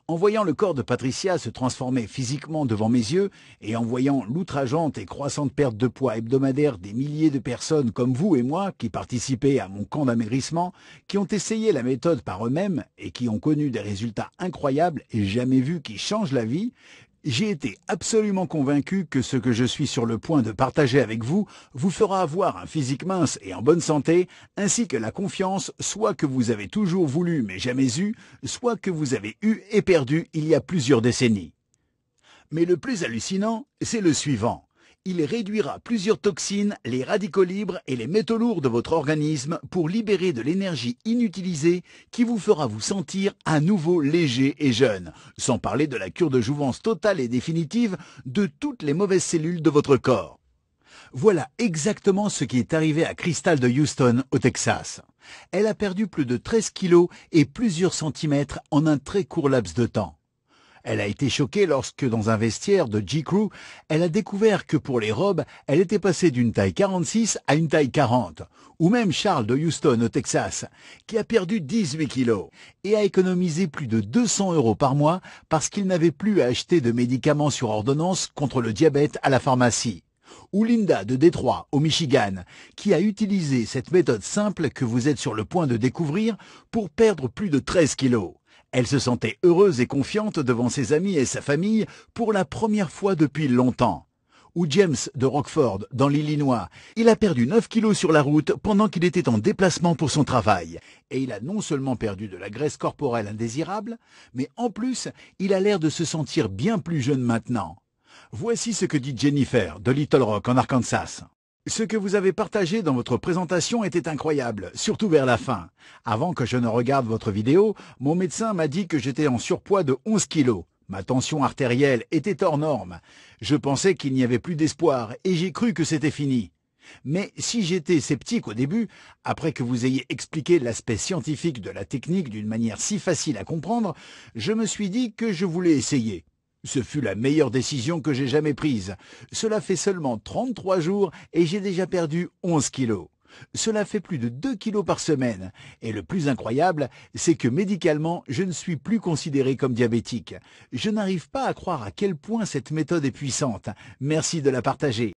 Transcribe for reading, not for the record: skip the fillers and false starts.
En voyant le corps de Patricia se transformer physiquement devant mes yeux et en voyant l'outrageante et croissante perte de poids hebdomadaire des milliers de personnes comme vous et moi qui participaient à mon camp d'amaigrissement, qui ont essayé la méthode par eux-mêmes et qui ont connu des résultats incroyables et jamais vus qui changent la vie, j'ai été absolument convaincu que ce que je suis sur le point de partager avec vous vous fera avoir un physique mince et en bonne santé, ainsi que la confiance soit que vous avez toujours voulu mais jamais eu, soit que vous avez eu et perdu il y a plusieurs décennies. Mais le plus hallucinant, c'est le suivant. Il réduira plusieurs toxines, les radicaux libres et les métaux lourds de votre organisme pour libérer de l'énergie inutilisée qui vous fera vous sentir à nouveau léger et jeune, sans parler de la cure de jouvence totale et définitive de toutes les mauvaises cellules de votre corps. Voilà exactement ce qui est arrivé à Crystal de Houston, au Texas. Elle a perdu plus de 13 kilos et plusieurs centimètres en un très court laps de temps. Elle a été choquée lorsque, dans un vestiaire de J.Crew, elle a découvert que pour les robes, elle était passée d'une taille 46 à une taille 40. Ou même Charles de Houston, au Texas, qui a perdu 18 kilos et a économisé plus de 200 € par mois parce qu'il n'avait plus à acheter de médicaments sur ordonnance contre le diabète à la pharmacie. Ou Linda de Détroit, au Michigan, qui a utilisé cette méthode simple que vous êtes sur le point de découvrir pour perdre plus de 13 kilos. Elle se sentait heureuse et confiante devant ses amis et sa famille pour la première fois depuis longtemps. Ou James de Rockford, dans l'Illinois, il a perdu 9 kilos sur la route pendant qu'il était en déplacement pour son travail. Et il a non seulement perdu de la graisse corporelle indésirable, mais en plus, il a l'air de se sentir bien plus jeune maintenant. Voici ce que dit Jennifer, de Little Rock, en Arkansas. Ce que vous avez partagé dans votre présentation était incroyable, surtout vers la fin. Avant que je ne regarde votre vidéo, mon médecin m'a dit que j'étais en surpoids de 11 kilos. Ma tension artérielle était hors norme. Je pensais qu'il n'y avait plus d'espoir et j'ai cru que c'était fini. Mais si j'étais sceptique au début, après que vous ayez expliqué l'aspect scientifique de la technique d'une manière si facile à comprendre, je me suis dit que je voulais essayer. Ce fut la meilleure décision que j'ai jamais prise. Cela fait seulement 33 jours et j'ai déjà perdu 11 kilos. Cela fait plus de 2 kilos par semaine. Et le plus incroyable, c'est que médicalement, je ne suis plus considéré comme diabétique. Je n'arrive pas à croire à quel point cette méthode est puissante. Merci de la partager.